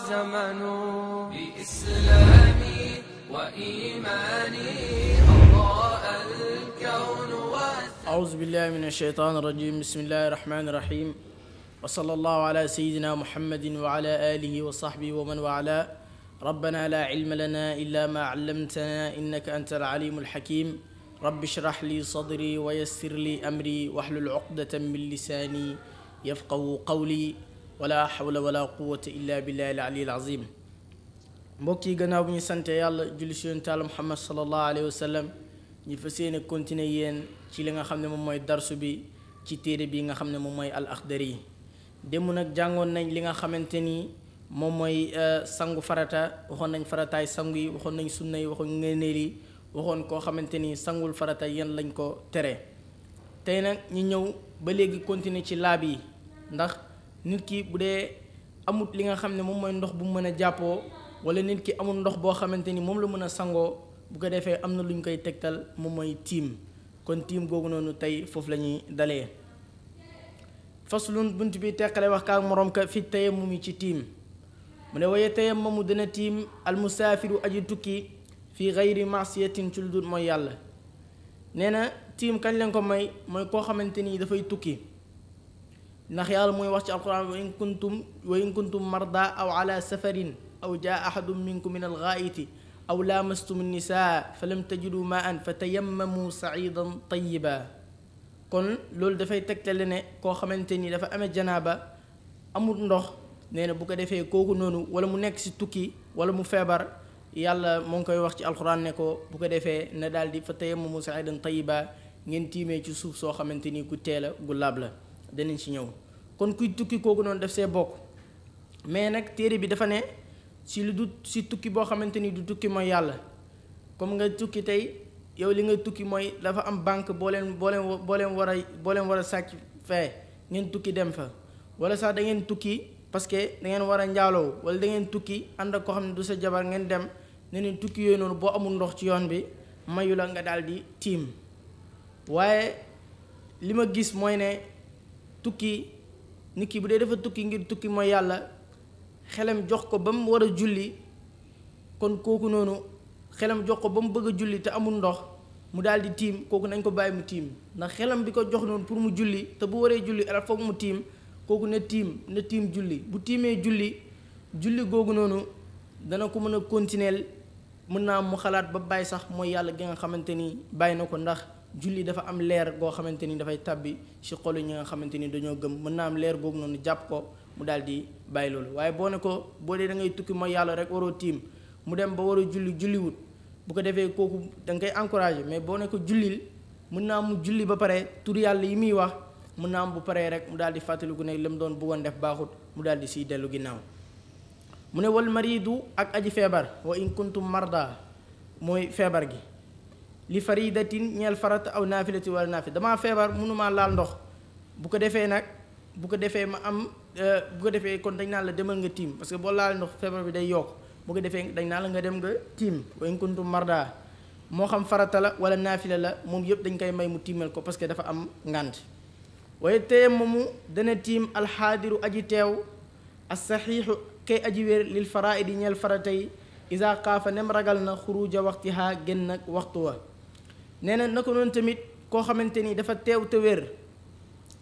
الزمن بإسلامي وإيماني أضاء الكون أعوذ بالله من الشيطان الرجيم. بسم الله الرحمن الرحيم، وصلى الله على سيدنا محمد وعلى آله وصحبه ومن والاه. ربنا لا علم لنا إلا ما علمتنا إنك أنت العليم الحكيم. رب اشرح لي صدري ويسر لي أمري واحلل عقدة من لساني يفقه قولي ولا حول ولا قوة إلا بالله العلي العظيم. mbokk yi gannaaw bu ñu sante yàlla julli ci yonent Yàlla Muhammad sallallahu alayhi wa sallam, ñu fas yéene continuer yéen ci li nga xam ne moom mooy darsu bi ci téere bi nga xam ne moom mooy al Axdari yi. démb nag jàngoon nañ li nga xamante ni moom mooy sangu farata, waxoon nañ farataay sangu yi, waxoon nañ sunna yi, waxoon ngëneel yi, waxoon koo xamante ni sangul farata yan lañ ko tere. tey nag ñu ñëw ba léegi continuer ci laab yi, ndax nit ki bu dee amut li nga xam ne moom mooy ndox bu mu mën a jàppoo, wala nit ki amul ndox boo xamante ni moom la mën a sangoo, bu ko defee am na lu ñu koy tegtal moom mooy tiim. kon tiim googu noonu tey foofu la ñuy dalee. faslun bunt bi teqale wax kaa moroom ka fi tayammumi ci tiim. mu ne waye tayammamu dana tiim almusaafiru aji tukki fi gayri maasiyatin ci lu dul mooy yàlla. nee na tiim kañ leen ko may mooy koo xamante ni dafay tukki, ndax yàlla mooy wax ci alquran wa in kuntum marda aw ala safarin aw jaa ahadun minkum min alghaa'iti aw laamastum nisaa falam tajidu maan fa tayammamu sa'idan tayyiba. kon loolu dafay tegtale ne koo xamante ni dafa amee janaaba amul ndox, nee na bu ko defee kooku noonu wala mu nekk si tukki wala mu feebar, yàlla moo ngi koy wax ci alquran ne ko bu ko defee na daal di fa tayammamu sa'idan tayyiba, ngeen tiimee ci suuf soo xamante ni ku teel a gu laab la. danañ ci ñëw. kon kuy tukki kooku noonu def see bokk, mais nag téere bi dafa ne si lu du si tukki boo xamante ni du tukki mooy yàlla. comme nga tukki tey yow li nga tukki mooy dafa am banque boo leen war a sàcc fee, ngeen tukki dem fa, wala sax da ngeen tukki parce que da ngeen war a njaaloo, wala da ngeen tukki ànd ak koo xam ne du sa jabar ngeen dem. ne neen tukki yooyu noonu boo amul ndox ci yoon bi mayu la nga daal di tiim. waaye li ma gis mooy ne tukki nit ki bu dee dafa tukki ngir tukki mooy yàlla, xelam jox ko ba mu war a julli, kon kooku noonu xelam jox ko ba mu bëgg a julli te amul ndox mu daal di tiim, kooku nañ ko bàyyi mu tiim. ndax xelam bi ko jox noonu pour mu julli te bu waree julli ala foog mu tiim, kooku na tiim julli. bu tiimee julli googu noonu dana ko mën a continuer. mën naa mu xalaat ba bàyyi sax mooy yàlla gi nga xamante ni bàyyi na ko, ndax julli dafa am leer goo xamante ni dafay tàbbi ci xolu ñi nga xamante ni dañoo gëm. mën naa am leer googu noonu jàpp ko mu daal di bàyyi loolu. waaye boo ne ko boo dee da ngay tukki mooy yàlla rek waroo tiim, mu dem ba war a julliwut, bu ko defee kooku da nga koy encouragé. mais boo ne ko jullil, mën naa mu julli ba pare tur yàlla yi muy wax, mën naa am bu paree rek mu daal di fàttaliku ne la mu doon bëggoon def baaxut, mu daal di siy dellu ginnaaw. mu ne wal maridu ak aji feebar, wa in kuntum marda mooy feebar gi, li faridatin ñeel farata aw naafilati wala naafila. damaa feebar mënumaa laal ndox, bu ko defee ma am bu ko defee kon dañ naan la demal nga tiim, parce que boo laal ndox feebar bi day yokk. bu ko defee dañ naan la nga dem nga tiim. wa in kuntum marda moo xam farata la wala naafila la, moom yëpp dañ koy may mu tiimal ko parce que dafa am ngànt. waaye tayammumu dana tiim alxaadiru aji teew, as-saxiixu kay aji wér, lil faraidi ñeel faratay, isa xaafa nem ragal na xuruja waxtiha génn ak waxtu wa. nee na naka noonu tamit koo xamante ni dafa teew te wér,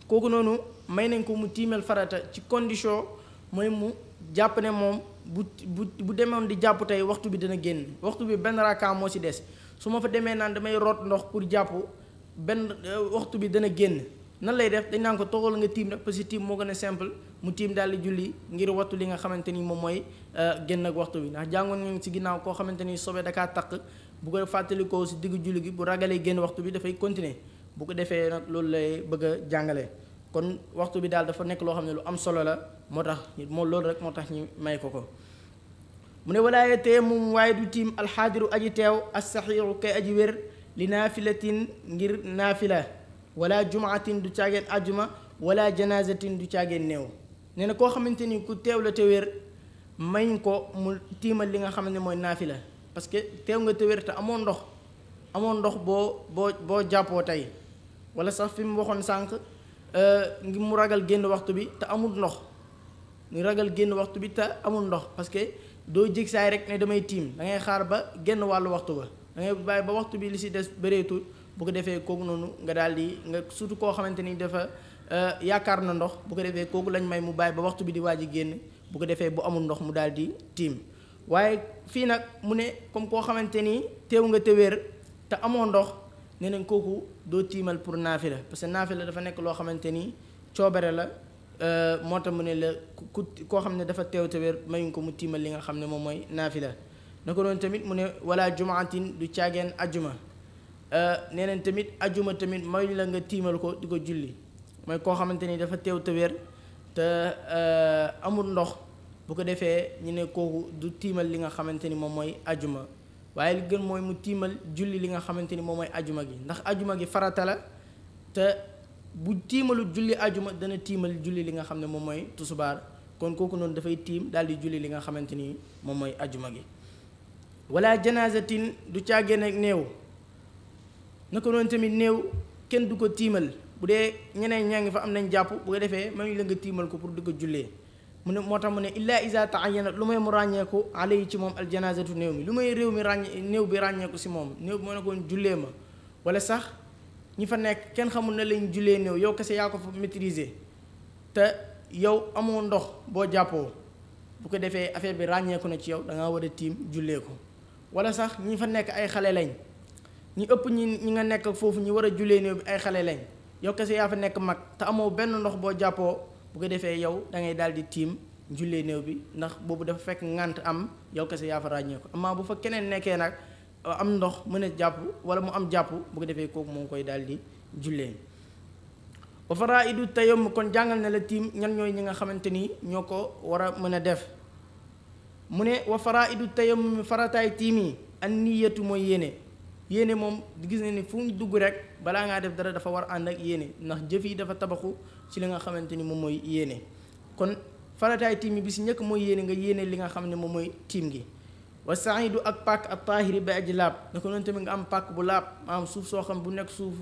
kooku noonu may nañ ko mu tiimal farata ci condition mooy mu jàpp ne moom bu demoon di jàpp tey waxtu bi dana génn. waxtu bi benn rakaa moo ci des, su ma fa demee naan damay root ndox pour jàpp benn waxtu bi dana génn. nan lay def, dañ naan ko toogal nga tiim rek, parce que tiim moo gën a simple. mu tiim daal di julli ngir wattu li nga xamante ni moom mooy génn ak waxtu bi. ndax jàngoon nañ ci ginnaaw koo xamante ni sobe dakaa taq, bu ko fàttalikoo si diggu julli gi bu ragalee génn waxtu bi dafay continuer. bu ko defee nag loolu lay bëgg a jàngale. kon waxtu bi daal dafa nekk loo xam ne lu am solo la, moo tax loolu rek moo tax ñu may ko. mu ne walaaye tayammum waaye du tiim alxaadiru aji teew, as-saxiixu kay aji wér, li naafilatin ngir naafila, wala jumaatin du caageen ajuma, wala janazatin du caageen néew. nee na koo xamante ni ku teew la te wér, mañ ko mu tiimal li nga xam ne mooy naafila, parce que teew nga te wér te amoon ndox boo jàppoo tey, wala sax fi mu waxoon sànq ngir mu ragal génn waxtu bi te amul ndox, ñu ragal génn waxtu bi te amul ndox parce que doo jég saay rek ne damay tiim da ngay xaar ba génn wàllu waxtu ba da ngay bàyyi ba waxtu bi li si des bëreetul bu ko defee kooku noonu nga daal di nga surtout koo xamante ni dafa yaakaar na ndox bu ko defee kooku lañ may mu bàyyi ba waxtu bi di waaj a génn bu ko defee bu amul ndox mu daal di tiim waaye fii nag mu ne comme koo xamante ni teew nga te wér te amoo ndox nee nañ kooku doo tiimal pour naafila parce que naafila dafa nekk loo xamante ni coobare la moo tax mu ne la koo xam ne dafa teew te wér mayuñ ko mu tiimal li nga xam ne moom mooy naafila na ko doon tamit mu ne wala jumaatin du caageen ajuma nee nañ tamit ajuma tamit mayuñ la nga tiimal ko di ko julli mooy koo xamante ni dafa teew te wér te amul ndox bu ko defee ñu ne kooku du tiimal li nga xamante ni moom mooy ajuma waaye li gën mooy mu tiimal julli li nga xamante ni moom mooy ajuma gi ndax ajuma gi farata la te bu tiimalu julli ajuma dana tiimal julli li nga xam ne moom mooy tusubaar kon kooku noonu dafay tiim daal di julli li nga xamante ni moom mooy ajuma gi wala janazatin du càggeen ak néew naka noonu tamit néew kenn du ko tiimal bu dee ñeneen ñaa ngi fa am nañ jàpp bu ko defee man la nga tiimal ko pour di ko jullee mu ne moo tax mu ne illa isa taayana lu may mu ràññeeku alay ci moom aljanazatu néew mi lu may réew mi néew bi ràññeeku si moom néew bi moo nekkoon jullee ma wala sax ñi fa nekk kenn xamul na lañ jullee néew yow kese yaa ko fa maîtriser te yow amoo ndox boo jàppoo bu ko defee affaire bi ràññeeku na ci yow da ngaa war a tiim jullee ko wala sax ñi fa nekk ay xale lañ ñi ëpp ñi nga nekk ak foofu ñi war a jullee néew bi ay xale lañ yow kese yaa fa nekk mag te amoo benn ndox boo jàppoo bu ko defee yow da ngay daal di tiim jullee néew bi ndax boobu dafa fekk ngànt am yow kese yaa fa ràññeeku amaa bu fa keneen nekkee nag am ndox mën a jàpp wala mu am jàpp bu ko defee kooku moo koy daal di jullee wa faraidu tayammum kon jàngal na la tiim ñan ñooy ñi nga xamante ni ñoo ko war a mën a def mu ne wa faraidu tayammum farataay tiim yi an niyatu mooy yéene moom gis na ni fu mu dugg rek balaa ngaa def dara dafa war ànd ak yéene ndax jëf yi dafa tabaxu ci li nga xamante ni moom mooy yéene kon farataay tiim yi bi si njëkk mooy yéene nga yéene li nga xam ne moom mooy tiim gi wa saidu ak pàkk ak taahiri ba aji laab na ko noonu tamit nga am pàkk bu laab maanaam suuf soo xam bu nekk suuf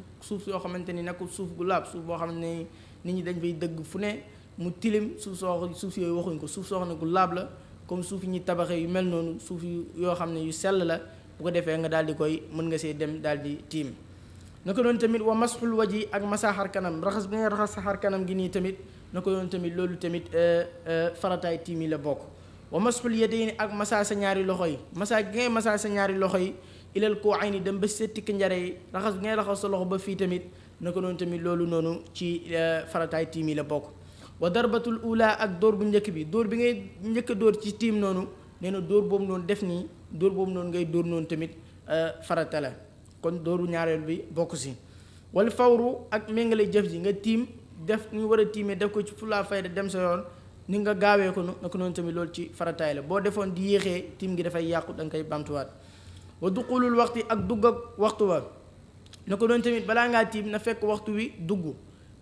soo xamante ni nekkul suuf gu laab suuf boo xam ne nit ñi dañ fay dëgg fu ne mu tilim suuf yooyu waxuñ ko suuf soo xam ne gu laab la comme suuf yi ñuy tabaxee yu mel noonu suuf yoo xam ne yu sell la bu ko defee nga daal di koy mën nga see dem daal di tiim na ko doon tamit wa masxul waji ak masa xar kanam raxas bi ngay raxas sa xar kanam gi nii tamit na ko doon tamit loolu tamit farataay tiim yi la bokk wa masxul yadayni ak masa sa ñaari loxo yi masa gi ngay masa sa ñaari loxo yi ilal koo ay ni dem ba setti ki njare yi raxas bi ngay raxas sa loxo ba fii tamit na ko doon tamit loolu noonu ci farataay tiim yi la bokk wa darbatul ula ak dóor bu njëkk bi dóor bi ngay njëkk a dóor ci tiim noonu nee na dóor boobu noonu def nii dóor boobu noonu ngay dóor noonu tamit farata la kon dóoru ñaareel bi bokk si wala fawru ak méngale jëf ji nga tiim def ni war a tiimee def ko ci fulaa fayda dem sa yoon ni nga gaawee ko na ko noonu tamit loolu ci farataay la boo defoon di yéexee tiim gi dafay yàqu da nga koy bamtuwaat wa duqulul waxti ak dugg ak waxtu wa na ko noonu tamit balaa ngaa tiim na fekk waxtu wi dugg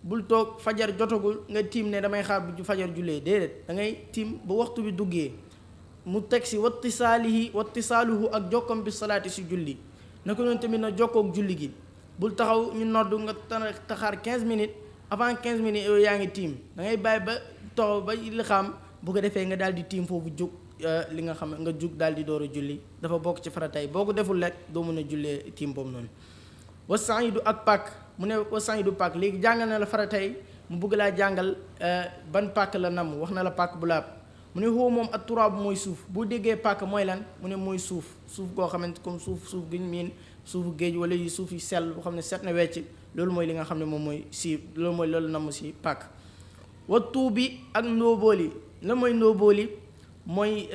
bul toog fajar jotagul nga tiim ne damay xaar bu fajar jullee déedéet da ngay tiim ba waxtu bi duggee mu teg si wattisaaluhu ak jokkoom bi salaati si julli na ko noonu tamit na jokkook julli gi bul taxaw ñu nodd nga taxaar 15 minutes avant 15 minutes yooyu yaa ngi tiim da ngay bàyyi ba taxaw ba li xam bu ko defee nga daal di tiim foofu jóg li nga xam nga jug daal di door a julli dafa bokk ci faratay boo ko deful rek doo mën a jullee tiim boobu noonu wa saidu ak pàkk mu ne wa saidu pàkk léegi jàngal na la faratay mu bëgg laa jàngal ban pàkk la nam wax na la pàkk bu laab mu ne xoo moom ak turaab mooy suuf boo déggee pàkk mooy lan mu ne mooy suuf goo xamante comme suuf gi miin suufu géej wala yi suuf yi sell boo xam ne set na wecc loolu mooy li nga xam ne moom mooy loolu namm si pàkk wa tuubi ak ndóobóoli la mooy ndóobóoli mooy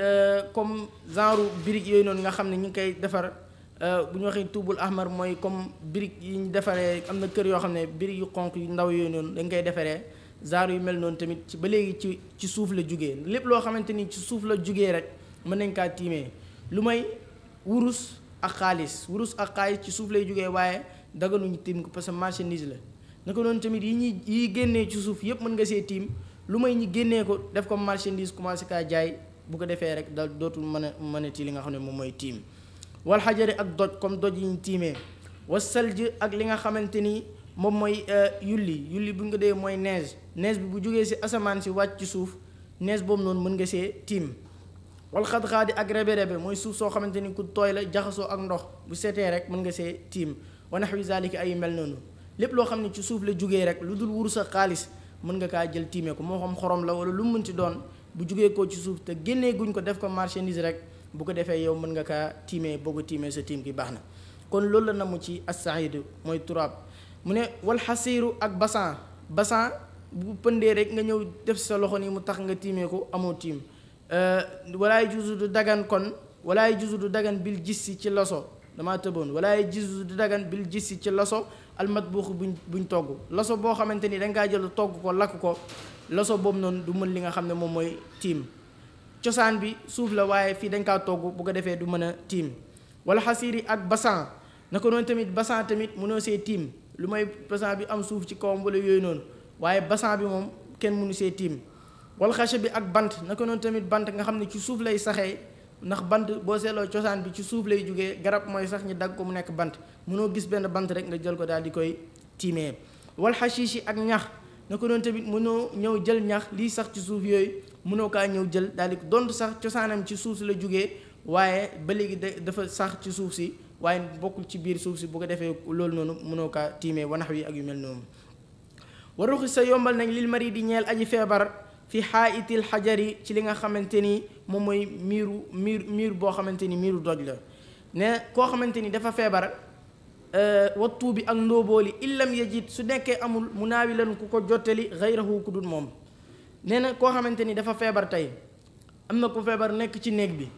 comme genre brique yooyu noonu nga xam ne ñu ngi koy defar bu ñu waxee tuubul ahmar mooy comme brique yi ñu defaree am na kër yoo xam ne brique yu xonq yu ndaw yooyu noonu dañ koy defaree genre yu mel noonu tamit ci ba léegi ci suuf la jugee lépp loo xamante ni ci suuf la jugee rek mën nañ kaa tiimee lu may wurus ak xaalis ci suuf lay jugee waaye daganuñu tiim ko parce que marchandise la naka noonu tamit yi génnee ci suuf yépp mën nga see tiim lu may ñi génnee ko def ko marchandise commencé kaa jaay bu ko defee rek dal dootul mën a ci li nga xam ne moom mooy tiim wal xajari ak doj comme doj yi ñu tiimee wa salj ak li nga xamante ni moom mooy yulli bu nga dee mooy neige bi bu jógee si asamaan si wàcc ci suuf nees boobu noonu mën nga see tiim. wal xad-xaadi ak rebe-rebe mooy suuf soo xamante ni ku tooy la jaxasoo ak ndox bu setee rek mën nga see tiim. wa naxwi zalika ay mel noonu lépp loo xam ne ci suuf la jugee rek lu dul wurus ak xaalis mën nga kaa jël tiimee ko moo xam xorom la wala lu mu mënti doon bu jugee ko ci suuf te génnee guñ ko def ko marchandise rek bu ko defee yow mën nga kaa tiimee boo ko tiimee sa tiim gi baax na. kon loolu la namu ci as-saïd mooy turaab. mu ne wal xasiiru ak basan bu pëndee rek nga ñëw def sa loxo nii mu tax nga tiimee ko amoo tiim. walaay juzu du dagan kon walaay juzu du dagan bil jissi ci loso damaa tëboon walaay juzu du dagan bil jissi ci loso almatbuux buñ togg loso boo xamante ni dangaa jël togg ko lakk ko loso boobu noonu du mën li nga xam ne moom mooy tiim. cosaan bi suuf la waaye fii dañ kaa togg bu ko defee du mën a tiim. wala xasiiri ak basan naka noonu tamit basan tamit mënoo see tiim lu may basan bi am suuf ci kawam wala yooyu noonu waaye basan bi moom kenn mënu see tiim. wal xasha bi ak bant naka noonu tamit bant nga xam ne ci suuf lay saxee ndax bant boo seetloo cosaan bi ci suuf lay jógee garab mooy sax ñu dagg ko mu nekk bant mënoo gis benn bant rek nga jël ko daal di koy tiimee. wal xashiishi ak ñax naka noonu tamit mënoo ñëw jël ñax lii sax ci suuf yooyu mënoo kaa ñëw jël daal di donte sax cosaanam ci suuf si la jógee waaye ba léegi dafa sax ci suuf si waaye bokkul ci biir suuf si bu ko defee loolu noonu mënoo kaa tiimee wanax wi ak yu mel noonu. wa ruxi sa yombal nañ lil mari di ñeel aji feebar fi xaayitil xajari ci li nga xamante ni moom mooy miir boo xamante ni miiru doj la ne koo xamante ni dafa feebar wattu bi ak ndóobooli illam yajid su nekkee amul mu naawi lan ku ko jottali xayrahu ku dul moom. nee na koo xamante ni dafa feebar tey am na ku feebar nekk ci néeg bi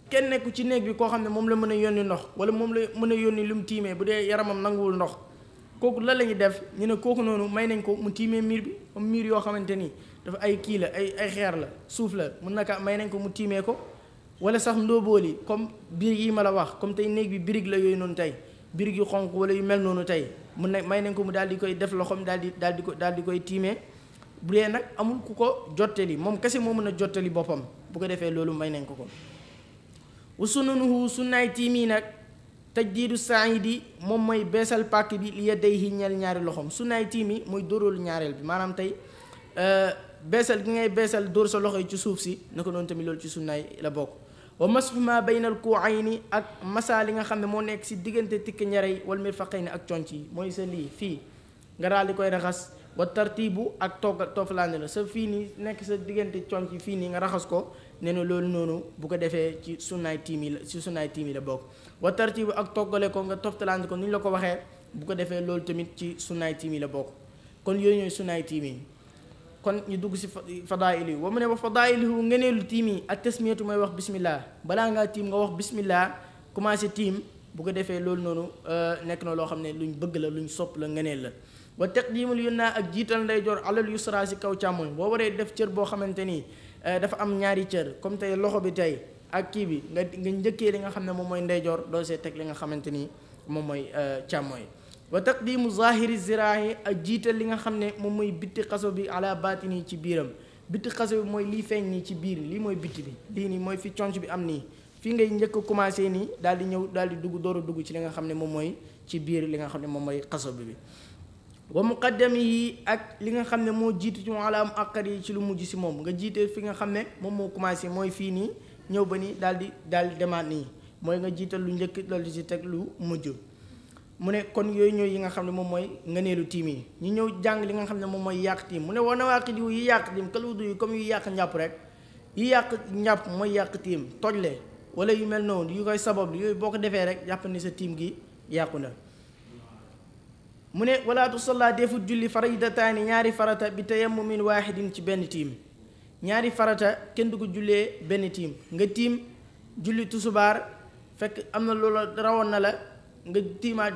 kenn nekku ci néeg bi koo xam ne moom la mën a yónni ndox wala moom la mën a yónni lu mu tiimee bu dee yaramam nanguwul ndox kooku lan la ñuy def ñu ne kooku noonu may nañ ko mu tiimee miir bi comme miir yoo xamante ni dafa ay kii la ay xeer la suuf la mun na ka may nañ ko mu tiimee ko. wala sax ndóobooli comme birig yi ma la wax comme tey néeg bi birig la yooyu noonu tey birig yu xonq wala yu mel noonu tey mun na may nañ ko mu daal di koy def loxoom daal di koy tiimee. bu dee nag amul ku ko jottali moom kese moo mën a jottali boppam bu ko defee loolu may nañ ko ko. wa sunanuhu sunnaay tiimi nag tajdiidu saidi moom mooy beesal pàkk bi li yadayhi ñeel ñaari loxoom sunnaay tiimi mooy dóoróolu ñaareel bi maanaam tey beesal gi ngay beesal dóor sa loxo yi ci suuf si naka noonu tamit loolu ci sunnaay la bokk. wa masxu ma baynal kuuayni ak masa li nga xam ne moo nekk si diggante tikk ñarey wal mirfaqayni ak conc yi mooy sa lii fii nga daal di koy raxas. wa tartibu ak toofalaande la sa fii nii nekk sa diggante conc fii nii nga raxas ko nee na loolu noonu bu ko defee ci sunnaay tiim yi la bokk. wa tartibu ak toggale ko nga toofalaande ko ni ñu la ko waxee bu ko defee loolu tamit ci sunnaay tiim yi la bokk. kon yooyu ñooy sunnaay tiim yi. kon ñu dugg si fadaayil yi wa mu ne wa fadaayilihu ngeneelu tiim yi ak tasmiyatu mooy wax bismillah balaa ngaa tiim nga wax bismillah commencé tiim bu ko defee loolu noonu nekk na loo xam ne luñ bëgg la luñ sopp la ngeneel la. wa taqdimul yumna ak jiital ndeyjoor alal yusra si kaw càmmoñ boo waree def cër boo xamante ni dafa am ñaari cër comme tey loxo bi tey ak kii bi nga njëkkee li nga xam ne moom mooy ndeyjoor doo see teg li nga xamante ni moom mooy càmmoñ. wa taqdimu zahiri ziraahi ak jiital li nga xam ne moom mooy bitti xaso bi ala baatini ci biiram bitti xaso bi mooy lii feeñ nii ci biir lii mooy bitti bi lii nii mooy fi conc bi am nii fii ngay njëkk a commencé nii daal di ñëw daal di dugg door a dugg ci li nga xam ne moom mooy ci biir li nga xam ne moom mooy xaso bi. wa muqaddamihi ak li nga xam ne moo jiitu ci ala am aqar yi ci lu mujj si moom nga jiite fi nga xam ne moom moo commencé mooy fii nii ñëw ba nii daal di demaat nii mooy nga jiital lu njëkk loolu di si teg lu mujj. mu ne kon yooyu ñooy yi nga xam ne moom mooy ngëneelu tiim yi ñu ñëw jàng li nga xam ne moom mooy yàq tiim mu ne wa nawaaqid yi yàq tiim kaludu yi comme yu yàq njàpp rek yi yàq njàpp mooy yàq tiim tojle wala yu mel noonu yu koy sabab yooyu boo ko defee rek jàpp ni sa tiim gi yàqu na. mu ne wala tusalla defut julli faridataani ñaari farata bi tayammumin waahidin ci benn tiim ñaari farata kenn du ko jullee benn tiim nga tiim julli tusubaar fekk am na loola rawoon na la nga tiimaat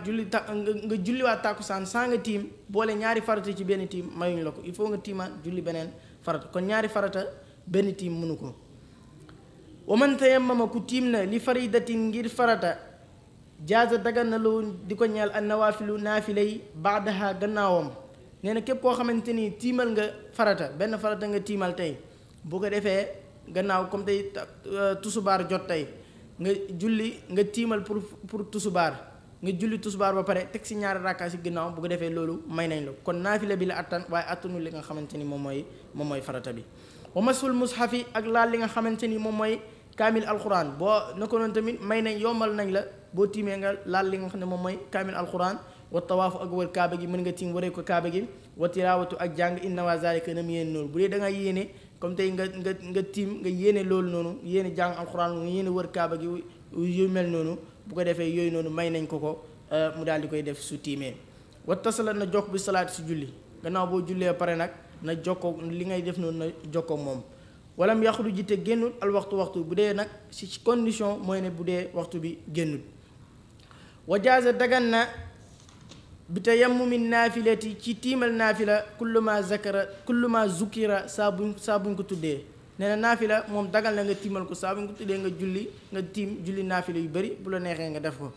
nga julliwaat tàkkusaan saa nga tiim boole ñaari farata ci benn tiim mayuñ la ko il faut nga tiimaat julli beneen farata kon ñaari farata benn tiim mënu ko. wa man tayammama ku tiim na li faridatin ngir farata jaaza dagan na lu di ko ñeel an nawaafilu naafilay baadaha gannaawam nee na képp koo xamante ni tiimal nga farata benn farata nga tiimal tey bu ko defee gannaaw comme tey tusubaar jot tey nga julli nga tiimal pour tusubaar nga julli tusubaar ba pare teg si ñaari rakka si gannaaw bu ko defee loolu may nañ la kon naafila bi la attan waaye attanu li nga xamante ni moom mooy farata bi. wa masul mushafi ak laal li nga xamante ni moom mooy kaamil alquran boo na ko noonu tamit may nañ yombal nañ la boo tiimee nga laal li nga xam ne moom mooy kaamil alquran wa tawaafu ak wër kaaba gi mën nga tiim waree ko kaaba gi wa tilaawatu ak jàng inna wa zalika nam yéene noonu bu dee da nga yéene comme tey nga tiim nga yéene loolu noonu yéene jàng alquran nga yéene wër kaaba gi yu mel noonu bu ko defee yooyu noonu may nañ ko mu daal di koy def su tiimee wa tasala na jokk bi salaat si julli gannaaw boo jullee pare nag na jokkoo li ngay def noonu na jokkoo moom walam yaxru ji te génnul al waxtu bu dee nag si condition mooy ne bu dee waxtu bi génnul wa jaaza dagan na bi tayammumi naafilati ci tiimal naafila kullu ma zukira saa buñ ko tuddee nee na naafila moom dagal na nga tiimal ko saa buñ ko tuddee nga julli naafila yu bëri bu la neexee nga def ko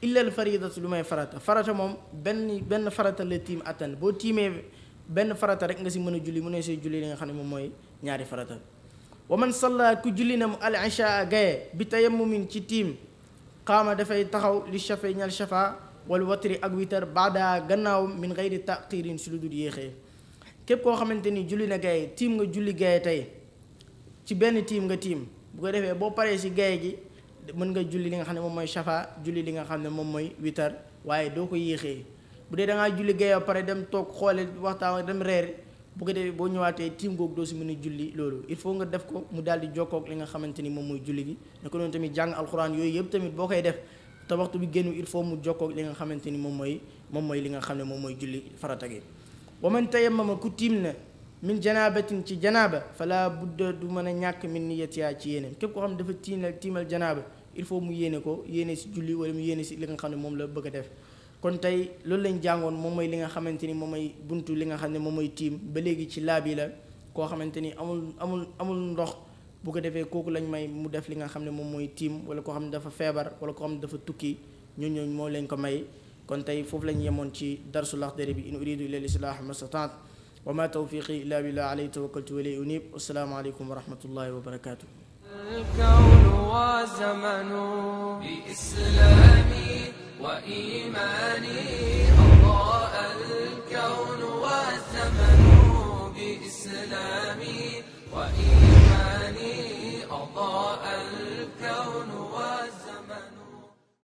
illal faridatu lu may farata moom benn farata la tiim attan boo tiimee benn farata rek nga si mën a julli mu ne see julli li nga xam ne moom mooy ñaari farata wa man salla ku julli na mu al ishaa gaye bi tayammumin ci tiim qaama dafay taxaw li shafa ñal shafa wal watri ak witar baada gannaaw min gayri taqirin si lu dul yéexee képp koo xamante ni julli na gaye tiim nga julli gaye tey ci benn tiim nga tiim bu ko defee boo paree si gaye gi mën nga julli li nga xam ne moom mooy shafa julli li nga xam ne moom mooy witar waaye doo ko yéexee bu dee da ngaa julli gaye ba pare dem toog xoole waxtaan dem reer bu ko defee boo ñëwaatee tiim googu doo si mën a julli loolu il faut nga def ko mu daal di jokkoog li nga xamante ni moom mooy julli gi ne ko noonu tamit jàng alxuraan yooyu yëpp tamit boo koy def te waxtu bi génn il faut mu jokkoog li nga xamante ni moom mooy li nga xam ne moom mooy julli farata gi wa man tayammama ku tiim na min janabatin ci janaaba fala budda du mën a ñàkk min niyatiha ci yéene képp koo xam ne dafa tiimal janaaba il faut mu yéene ko yéene si julli wala mu yéene si li nga xam ne moom la bëgg a def kon tey loolu lañ jàngoon moom mooy li nga xamante ni moom mooy buntu li nga xam ne moom mooy tiim ba léegi ci laab yi la koo xamante ni amul ndox bu ko defee kooku lañ may mu def li nga xam ne moom mooy tiim wala koo xam ne dafa feebar wala koo xam ne dafa tukki ñooñu moo lañ ko may kon tey foofu lañ yemoon ci darsu Laxdari bi in uridu illa l-islaah ma stataat wa ma tawfiqi illa billah alayhi tawakkaltu wa ilayhi unib wassalaamu aleykum wa rahmatullahi wa barakatuh الكون وزمن بإسلامي وإيماني أضاء الكون وزمن